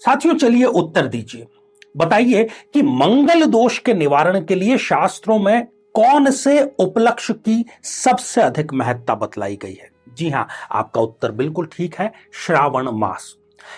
साथियों, चलिए उत्तर दीजिए। बताइए कि मंगल दोष के निवारण के लिए शास्त्रों में कौन से उपलक्ष्य की सबसे अधिक महत्ता बतलाई गई है। जी हां, आपका उत्तर बिल्कुल ठीक है, श्रावण मास।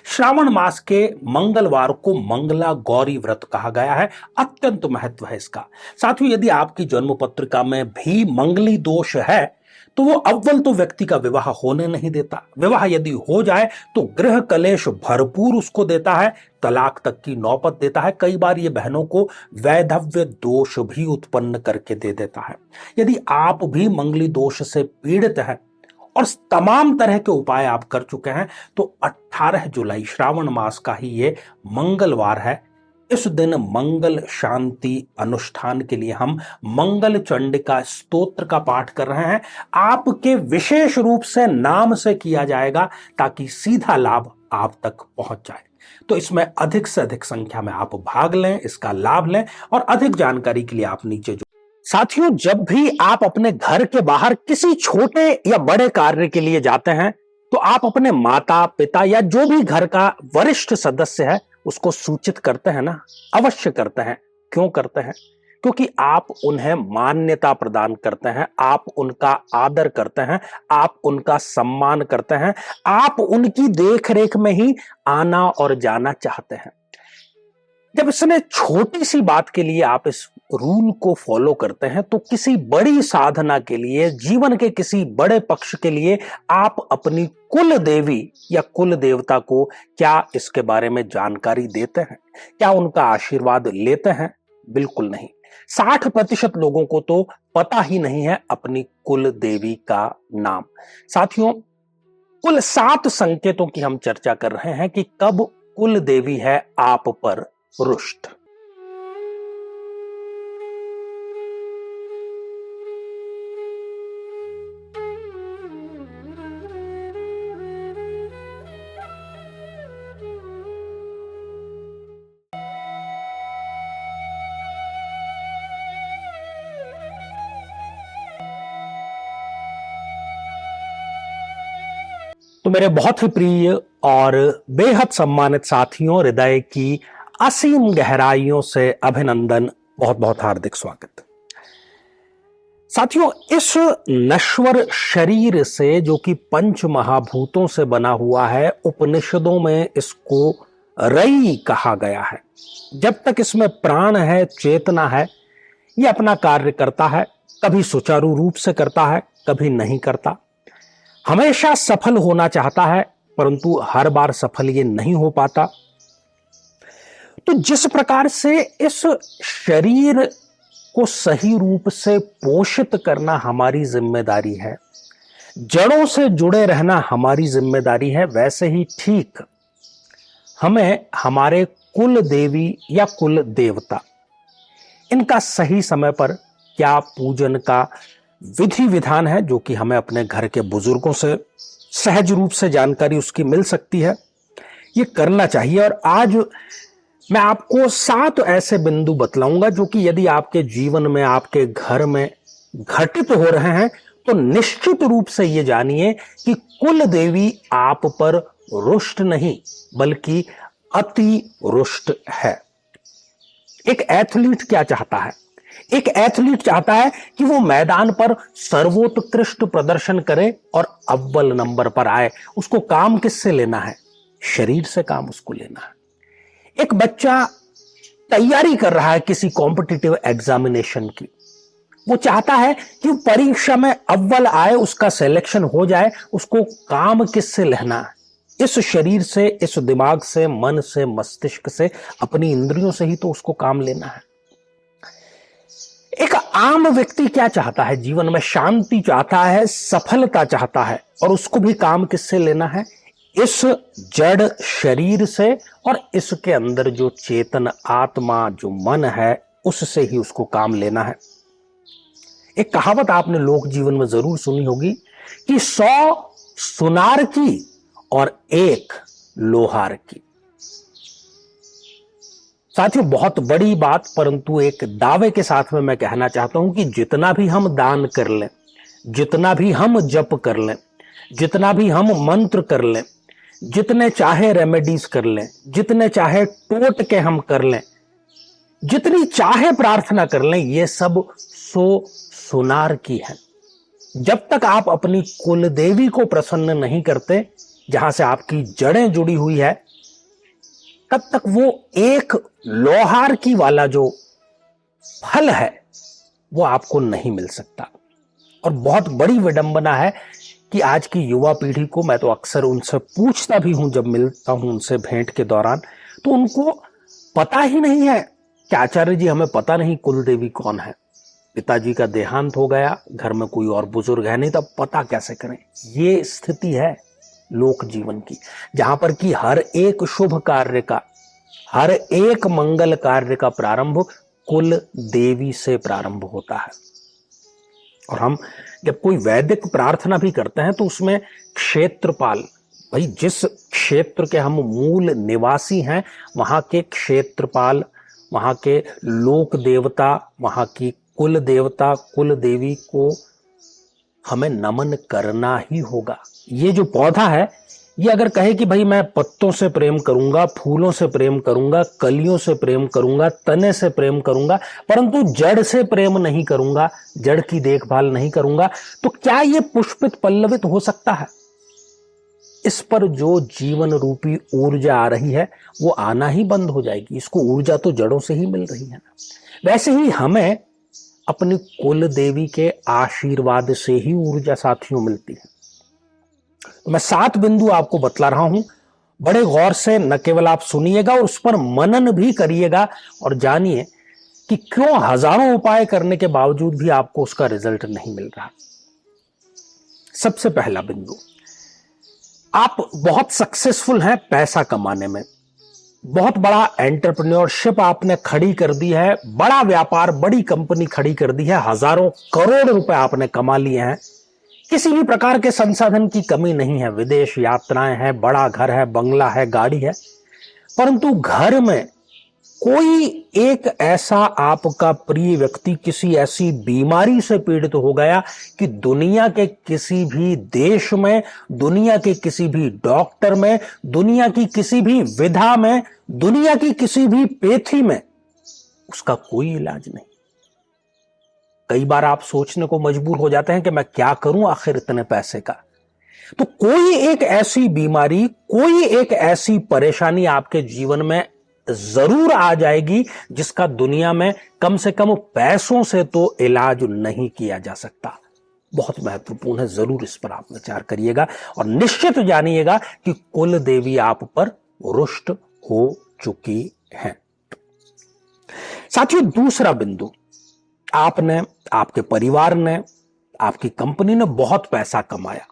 श्रावण मास के मंगलवार को मंगला गौरी व्रत कहा गया है। अत्यंत महत्व है इसका। साथियों, यदि आपकी जन्म पत्रिका में भी मंगली दोष है तो वो अव्वल तो व्यक्ति का विवाह होने नहीं देता। विवाह यदि हो जाए तो गृह कलेश भरपूर उसको देता है, तलाक तक की नौबत देता है। कई बार ये बहनों को वैधव्य दोष भी उत्पन्न करके दे देता है। यदि आप भी मंगली दोष से पीड़ित हैं और तमाम तरह के उपाय आप कर चुके हैं तो 18 जुलाई श्रावण मास का ही ये मंगलवार है। इस दिन मंगल शांति अनुष्ठान के लिए हम मंगल चंडिका स्तोत्र का पाठ कर रहे हैं। आपके विशेष रूप से नाम से किया जाएगा ताकि सीधा लाभ आप तक पहुंच जाए। तो इसमें अधिक से अधिक संख्या में आप भाग लें, इसका लाभ लें और अधिक जानकारी के लिए आप नीचे साथियों, जब भी आप अपने घर के बाहर किसी छोटे या बड़े कार्य के लिए जाते हैं तो आप अपने माता पिता या जो भी घर का वरिष्ठ सदस्य है उसको सूचित करते हैं ना। अवश्य करते हैं। क्यों करते हैं? क्योंकि आप उन्हें मान्यता प्रदान करते हैं, आप उनका आदर करते हैं, आप उनका सम्मान करते हैं, आप उनकी देखरेख में ही आना और जाना चाहते हैं। जब इसने छोटी सी बात के लिए आप इस रूल को फॉलो करते हैं तो किसी बड़ी साधना के लिए, जीवन के किसी बड़े पक्ष के लिए आप अपनी कुल देवी या कुल देवता को क्या इसके बारे में जानकारी देते हैं? क्या उनका आशीर्वाद लेते हैं? बिल्कुल नहीं। 60% लोगों को तो पता ही नहीं है अपनी कुल देवी का नाम। साथियों, कुल 7 संकेतों की हम चर्चा कर रहे हैं कि कब कुल देवी है आप पर रुष्ट। तो मेरे बहुत ही प्रिय और बेहद सम्मानित साथियों, हृदय की असीम गहराइयों से अभिनंदन, बहुत बहुत हार्दिक स्वागत। साथियों, इस नश्वर शरीर से जो कि पंच महाभूतों से बना हुआ है, उपनिषदों में इसको रई कहा गया है। जब तक इसमें प्राण है, चेतना है, ये अपना कार्य करता है। कभी सुचारू रूप से करता है, कभी नहीं करता। हमेशा सफल होना चाहता है परंतु हर बार सफल ये नहीं हो पाता। तो जिस प्रकार से इस शरीर को सही रूप से पोषित करना हमारी जिम्मेदारी है, जड़ों से जुड़े रहना हमारी जिम्मेदारी है, वैसे ही ठीक हमें हमारे कुल देवी या कुल देवता, इनका सही समय पर क्या पूजन का विधि विधान है जो कि हमें अपने घर के बुजुर्गों से सहज रूप से जानकारी उसकी मिल सकती है, ये करना चाहिए। और आज मैं आपको 7 ऐसे बिंदु बतलाऊंगा जो कि यदि आपके जीवन में, आपके घर में घटित हो रहे हैं तो निश्चित रूप से ये जानिए कि कुल देवी आप पर रुष्ट नहीं बल्कि अति रुष्ट है। एक एथलीट क्या चाहता है? एक एथलीट चाहता है कि वो मैदान पर सर्वोत्कृष्ट प्रदर्शन करे और अव्वल नंबर पर आए। उसको काम किससे लेना है? शरीर से काम उसको लेना है। एक बच्चा तैयारी कर रहा है किसी कॉम्पिटिटिव एग्जामिनेशन की, वो चाहता है कि परीक्षा में अव्वल आए, उसका सिलेक्शन हो जाए। उसको काम किससे लेना है? इस शरीर से, इस दिमाग से, मन से, मस्तिष्क से, अपनी इंद्रियों से ही तो उसको काम लेना है। एक आम व्यक्ति क्या चाहता है? जीवन में शांति चाहता है, सफलता चाहता है, और उसको भी काम किससे लेना है? इस जड़ शरीर से और इसके अंदर जो चेतन आत्मा, जो मन है, उससे ही उसको काम लेना है। एक कहावत आपने लोक जीवन में जरूर सुनी होगी कि 100 सुनार की और 1 लोहार की। साथियों, बहुत बड़ी बात, परंतु एक दावे के साथ में मैं कहना चाहता हूं कि जितना भी हम दान कर लें, जितना भी हम जप कर लें, जितना भी हम मंत्र कर लें, जितने चाहे रेमेडीज कर लें, जितने चाहे टोट के हम कर लें, जितनी चाहे प्रार्थना कर लें, ये सब सुनार की है। जब तक आप अपनी कुल देवी को प्रसन्न नहीं करते, जहां से आपकी जड़ें जुड़ी हुई है, तब तक वो एक लोहार की वाला जो फल है वो आपको नहीं मिल सकता। और बहुत बड़ी विडंबना है कि आज की युवा पीढ़ी को, मैं तो अक्सर उनसे पूछता भी हूं जब मिलता हूं उनसे भेंट के दौरान, तो उनको पता ही नहीं है कि आचार्य जी हमें पता नहीं कुल देवी कौन है। पिताजी का देहांत हो गया, घर में कोई और बुजुर्ग है नहीं, तब पता कैसे करें। ये स्थिति है लोक जीवन की, जहां पर कि हर एक शुभ कार्य का, हर एक मंगल कार्य का प्रारंभ कुल देवी से प्रारंभ होता है। और हम जब कोई वैदिक प्रार्थना भी करते हैं तो उसमें क्षेत्रपाल, भाई जिस क्षेत्र के हम मूल निवासी हैं, वहां के क्षेत्रपाल, वहां के लोक देवता, वहां की कुल देवता, कुल देवी को हमें नमन करना ही होगा। ये जो पौधा है, ये अगर कहे कि भाई मैं पत्तों से प्रेम करूंगा, फूलों से प्रेम करूंगा, कलियों से प्रेम करूंगा, तने से प्रेम करूंगा, परंतु जड़ से प्रेम नहीं करूंगा, जड़ की देखभाल नहीं करूंगा, तो क्या ये पुष्पित पल्लवित हो सकता है? इस पर जो जीवन रूपी ऊर्जा आ रही है वो आना ही बंद हो जाएगी। इसको ऊर्जा तो जड़ों से ही मिल रही है ना। वैसे ही हमें अपनी कुल देवी के आशीर्वाद से ही ऊर्जा साथियों मिलती है। तो मैं 7 बिंदु आपको बतला रहा हूं, बड़े गौर से न केवल आप सुनिएगा और उस पर मनन भी करिएगा और जानिए कि क्यों हजारों उपाय करने के बावजूद भी आपको उसका रिजल्ट नहीं मिल रहा। सबसे पहला बिंदु, आप बहुत सक्सेसफुल हैं पैसा कमाने में, बहुत बड़ा एंटरप्रेन्योरशिप आपने खड़ी कर दी है, बड़ा व्यापार, बड़ी कंपनी खड़ी कर दी है, हजारों करोड़ रुपए आपने कमा लिए हैं, किसी भी प्रकार के संसाधन की कमी नहीं है, विदेश यात्राएं हैं, बड़ा घर है, बंगला है, गाड़ी है, परंतु घर में कोई एक ऐसा आपका प्रिय व्यक्ति किसी ऐसी बीमारी से पीड़ित हो गया कि दुनिया के किसी भी देश में, दुनिया के किसी भी डॉक्टर में, दुनिया की किसी भी विधा में, दुनिया की किसी भी पेथी में उसका कोई इलाज नहीं। कई बार आप सोचने को मजबूर हो जाते हैं कि मैं क्या करूं आखिर इतने पैसे का। तो कोई एक ऐसी बीमारी, कोई एक ऐसी परेशानी आपके जीवन में जरूर आ जाएगी जिसका दुनिया में कम से कम पैसों से तो इलाज नहीं किया जा सकता। बहुत महत्वपूर्ण है, जरूर इस पर आप विचार करिएगा और निश्चित जानिएगा कि कुल देवी आप पर रुष्ट हो चुकी है। साथियों, दूसरा बिंदु, आपने, आपके परिवार ने, आपकी कंपनी ने बहुत पैसा कमाया,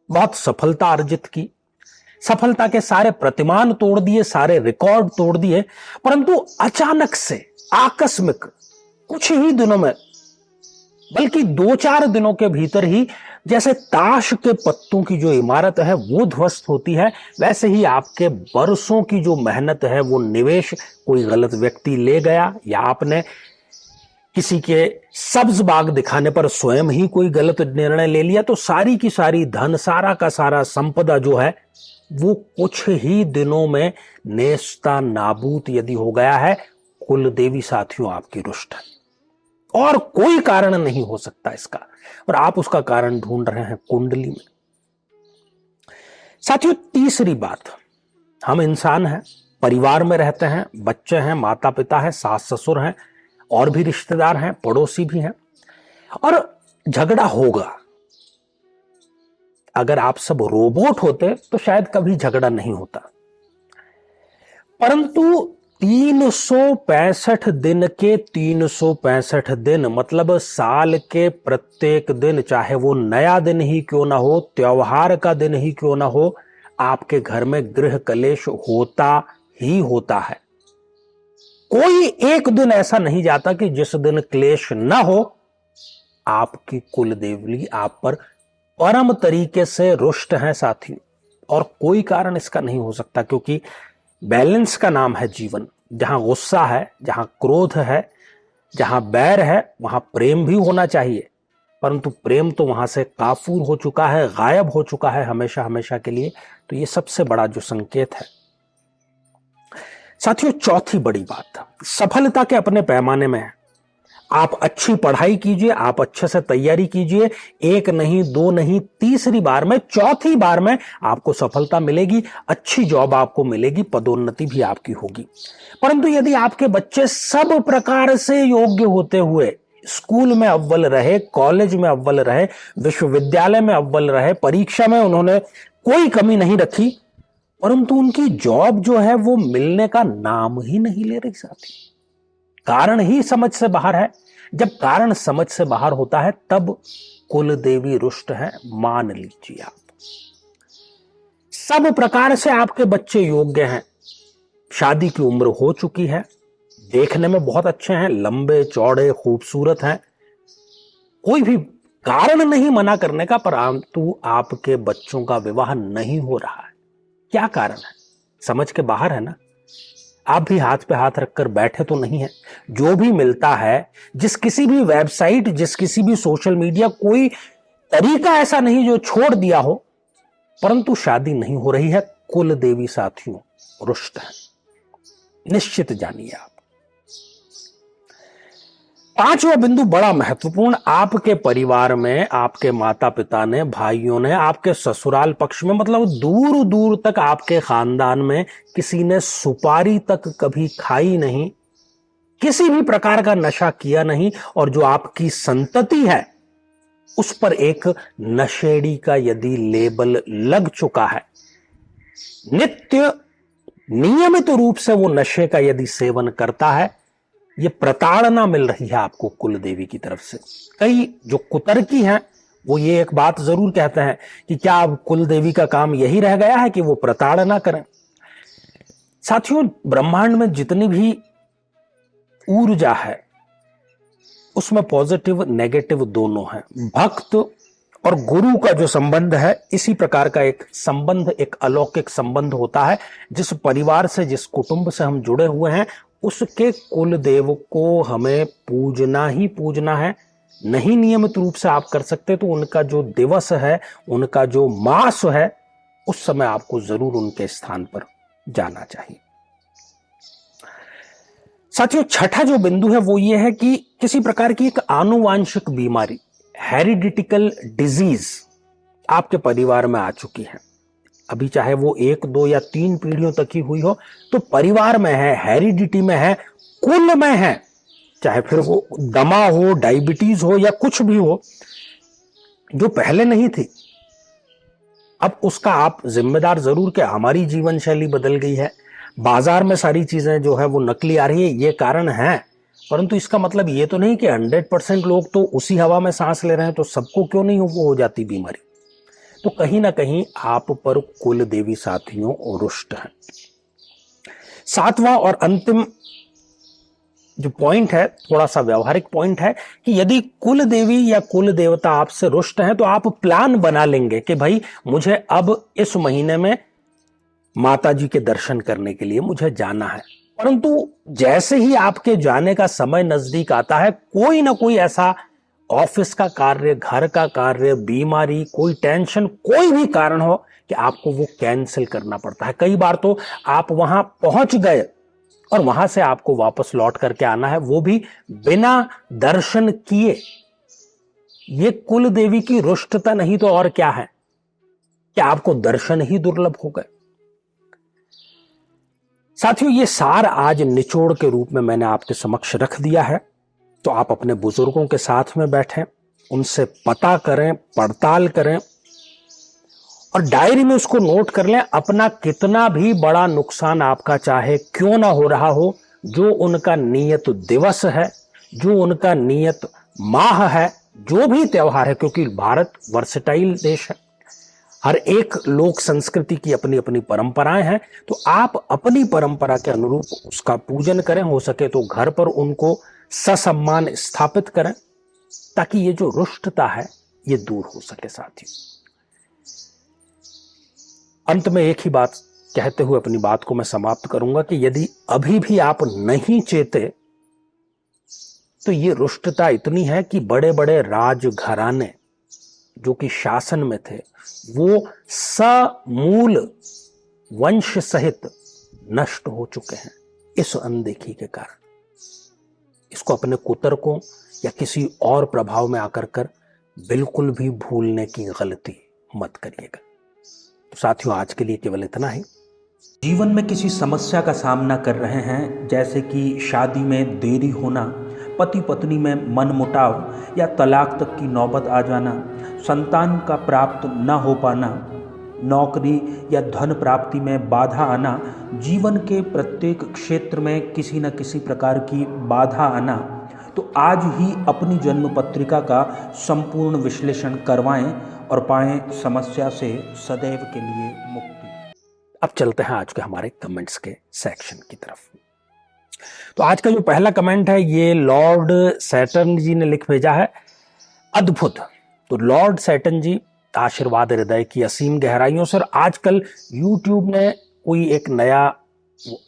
बहुत सफलता अर्जित की, सफलता के सारे प्रतिमान तोड़ दिए, सारे रिकॉर्ड तोड़ दिए, परंतु अचानक से, आकस्मिक, कुछ ही दिनों में, बल्कि 2-4 दिनों के भीतर ही जैसे ताश के पत्तों की जो इमारत है वो ध्वस्त होती है, वैसे ही आपके बरसों की जो मेहनत है, वो निवेश कोई गलत व्यक्ति ले गया, या आपने किसी के सब्ज बाग दिखाने पर स्वयं ही कोई गलत निर्णय ले लिया, तो सारी की सारी धन, सारा का सारा संपदा जो है वो कुछ ही दिनों में नेस्ता नाबूद यदि हो गया है। कुल देवी साथियों आपकी रुष्ट है और कोई कारण नहीं हो सकता इसका, और आप उसका कारण ढूंढ रहे हैं कुंडली में। साथियों, तीसरी बात, हम इंसान हैं, परिवार में रहते हैं, बच्चे हैं, माता पिता हैं, सास ससुर हैं, और भी रिश्तेदार हैं, पड़ोसी भी हैं, और झगड़ा होगा। अगर आप सब रोबोट होते तो शायद कभी झगड़ा नहीं होता, परंतु 365 दिन के 365 दिन, मतलब साल के प्रत्येक दिन, चाहे वो नया दिन ही क्यों ना हो, त्योहार का दिन ही क्यों ना हो, आपके घर में गृह कलेश होता ही होता है। कोई एक दिन ऐसा नहीं जाता कि जिस दिन क्लेश ना हो। आपकी कुल देवी आप पर परम तरीके से रुष्ट है साथियों, और कोई कारण इसका नहीं हो सकता, क्योंकि बैलेंस का नाम है जीवन। जहां गुस्सा है, जहां क्रोध है, जहां बैर है, वहां प्रेम भी होना चाहिए। परंतु प्रेम तो वहां से काफूर हो चुका है, गायब हो चुका है हमेशा हमेशा के लिए। तो ये सबसे बड़ा जो संकेत है। साथियों, चौथी बड़ी बात सफलता के अपने पैमाने में है। आप अच्छी पढ़ाई कीजिए, आप अच्छे से तैयारी कीजिए, एक नहीं, दो नहीं, तीसरी बार में, चौथी बार में आपको सफलता मिलेगी, अच्छी जॉब आपको मिलेगी, पदोन्नति भी आपकी होगी। परंतु यदि आपके बच्चे सब प्रकार से योग्य होते हुए स्कूल में अव्वल रहे, कॉलेज में अव्वल रहे, विश्वविद्यालय में अव्वल रहे, परीक्षा में उन्होंने कोई कमी नहीं रखी, परंतु उनकी जॉब जो है वो मिलने का नाम ही नहीं ले रही साथी, कारण ही समझ से बाहर है। जब कारण समझ से बाहर होता है तब कुल देवी रुष्ट है, मान लीजिए आप। सब प्रकार से आपके बच्चे योग्य हैं, शादी की उम्र हो चुकी है, देखने में बहुत अच्छे हैं, लंबे चौड़े खूबसूरत हैं, कोई भी कारण नहीं मना करने का, परंतु आपके बच्चों का विवाह नहीं हो रहा है। क्या कारण है? समझ के बाहर है ना। आप भी हाथ पे हाथ रखकर बैठे तो नहीं है। जो भी मिलता है, जिस किसी भी वेबसाइट, जिस किसी भी सोशल मीडिया, कोई तरीका ऐसा नहीं जो छोड़ दिया हो, परंतु शादी नहीं हो रही है। कुल देवी साथियों रुष्ट है, निश्चित जानिए आप। पांचवा बिंदु बड़ा महत्वपूर्ण, आपके परिवार में आपके माता पिता ने, भाइयों ने, आपके ससुराल पक्ष में, मतलब दूर दूर तक आपके खानदान में किसी ने सुपारी तक कभी खाई नहीं, किसी भी प्रकार का नशा किया नहीं, और जो आपकी संतति है उस पर एक नशेड़ी का यदि लेबल लग चुका है, नित्य नियमित रूप से वो नशे का यदि सेवन करता है, ये प्रताड़ना मिल रही है आपको कुल देवी की तरफ से। कई जो कुतर्की हैं वो ये एक बात जरूर कहते हैं कि क्या अब कुल देवी का काम यही रह गया है कि वो प्रताड़ना करें। साथियों, ब्रह्मांड में जितनी भी ऊर्जा है उसमें पॉजिटिव नेगेटिव दोनों हैं। भक्त और गुरु का जो संबंध है, इसी प्रकार का एक संबंध, एक अलौकिक संबंध होता है। जिस परिवार से, जिस कुटुंब से हम जुड़े हुए हैं, उसके कुल देव को हमें पूजना ही पूजना है। नहीं नियमित रूप से आप कर सकते तो उनका जो दिवस है, उनका जो मास है, उस समय आपको जरूर उनके स्थान पर जाना चाहिए। साथियों, छठा जो बिंदु है वो ये है कि किसी प्रकार की एक आनुवांशिक बीमारी, हेरिडिटिकल डिजीज आपके परिवार में आ चुकी है। अभी चाहे वो 1, 2 या 3 पीढ़ियों तक ही हुई हो, तो परिवार में है, हेरिडिटी में है, कुल में है, चाहे फिर वो दमा हो, डायबिटीज हो या कुछ भी हो, जो पहले नहीं थी, अब उसका आप जिम्मेदार जरूर कि हमारी जीवन शैली बदल गई है, बाजार में सारी चीजें जो है वो नकली आ रही है, ये कारण है। परंतु इसका मतलब ये तो नहीं कि 100% लोग तो उसी हवा में सांस ले रहे हैं, तो सबको क्यों नहीं हो जाती बीमारी। तो कहीं ना कहीं आप पर कुल देवी साथियों रुष्ट है। सातवां और अंतिम जो पॉइंट है, थोड़ा सा व्यवहारिक पॉइंट है कि यदि कुल देवी या कुल देवता आपसे रुष्ट हैं तो आप प्लान बना लेंगे कि भाई मुझे अब इस महीने में माता जी के दर्शन करने के लिए मुझे जाना है। परंतु जैसे ही आपके जाने का समय नजदीक आता है, कोई ना कोई ऐसा ऑफिस का कार्य, घर का कार्य, बीमारी, कोई टेंशन, कोई भी कारण हो कि आपको वो कैंसिल करना पड़ता है। कई बार तो आप वहां पहुंच गए और वहां से आपको वापस लौट करके आना है, वो भी बिना दर्शन किए। ये कुल देवी की रुष्टता नहीं तो और क्या है कि आपको दर्शन ही दुर्लभ हो गए। साथियों, ये सार आज निचोड़ के रूप में मैंने आपके समक्ष रख दिया है। तो आप अपने बुजुर्गों के साथ में बैठें, उनसे पता करें, पड़ताल करें और डायरी में उसको नोट कर लें। अपना कितना भी बड़ा नुकसान आपका चाहे क्यों ना हो रहा हो, जो उनका नियत दिवस है, जो उनका नियत माह है, जो भी त्योहार है, क्योंकि भारत वर्सेटाइल देश है, हर एक लोक संस्कृति की अपनी अपनी परंपराएं हैं, तो आप अपनी परंपरा के अनुरूप उसका पूजन करें। हो सके तो घर पर उनको ससम्मान स्थापित करें ताकि ये जो रुष्टता है ये दूर हो सके। साथियों, अंत में एक ही बात कहते हुए अपनी बात को मैं समाप्त करूंगा कि यदि अभी भी आप नहीं चेते तो ये रुष्टता इतनी है कि बड़े बड़े राजघराने जो कि शासन में थे वो समूल वंश सहित नष्ट हो चुके हैं इस अनदेखी के कारण। इसको अपने कुतर्कों या किसी और प्रभाव में आकर कर बिल्कुल भी भूलने की गलती मत करिएगा। तो साथियों, आज के लिए केवल इतना ही। जीवन में किसी समस्या का सामना कर रहे हैं, जैसे कि शादी में देरी होना, पति पत्नी में मनमुटाव या तलाक तक की नौबत आ जाना, संतान का प्राप्त न हो पाना, नौकरी या धन प्राप्ति में बाधा आना, जीवन के प्रत्येक क्षेत्र में किसी न किसी प्रकार की बाधा आना, तो आज ही अपनी जन्म पत्रिका का संपूर्ण विश्लेषण करवाएं और पाएं समस्या से सदैव के लिए मुक्ति। अब चलते हैं आज के हमारे कमेंट्स के सेक्शन की तरफ। तो आज का जो पहला कमेंट है ये लॉर्ड सैटर्न जी ने लिख भेजा है, अद्भुत। तो लॉर्ड सैटर्न जी, आशीर्वाद हृदय की असीम गहराइयों से। आजकल YouTube ने कोई एक नया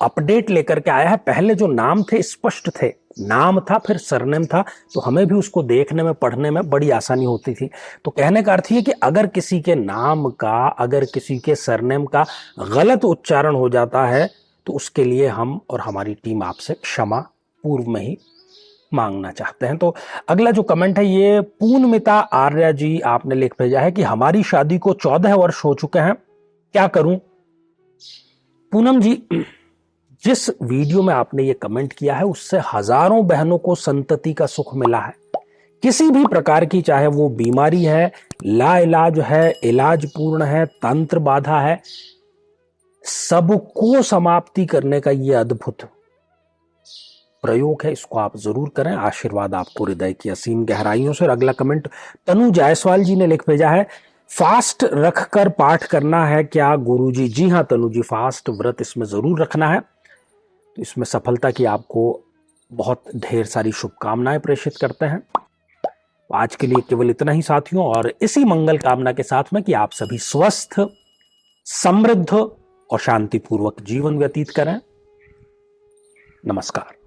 अपडेट लेकर के आया है। पहले जो नाम थे स्पष्ट थे, नाम था फिर सरनेम था, तो हमें भी उसको देखने में पढ़ने में बड़ी आसानी होती थी। तो कहने का अर्थ ये कि अगर किसी के नाम का, अगर किसी के सरनेम का गलत उच्चारण हो जाता है तो उसके लिए हम और हमारी टीम आपसे क्षमा पूर्व में ही मांगना चाहते हैं। तो अगला जो कमेंट है ये पूर्णमिता आर्या जी आपने लिख भेजा है कि हमारी शादी को 14 वर्ष हो चुके हैं, क्या करूं? पूनम जी, जिस वीडियो में आपने ये कमेंट किया है उससे हजारों बहनों को संतति का सुख मिला है। किसी भी प्रकार की, चाहे वो बीमारी है, लाइलाज है, इलाज पूर्ण है, तंत्र बाधा है, सबको समाप्ति करने का ये अद्भुत प्रयोग है। इसको आप जरूर करें। आशीर्वाद आपको हृदय की असीम गहराइयों से। और अगला कमेंट तनु जायसवाल जी ने लिख भेजा है, फास्ट रखकर पाठ करना है क्या गुरुजी? जी हाँ तनु जी, फास्ट व्रत इसमें जरूर रखना है। तो इसमें सफलता की आपको बहुत ढेर सारी शुभकामनाएं प्रेषित करते हैं। आज के लिए केवल इतना ही साथियों, और इसी मंगल कामना के साथ में कि आप सभी स्वस्थ, समृद्ध और शांतिपूर्वक जीवन व्यतीत करें। नमस्कार।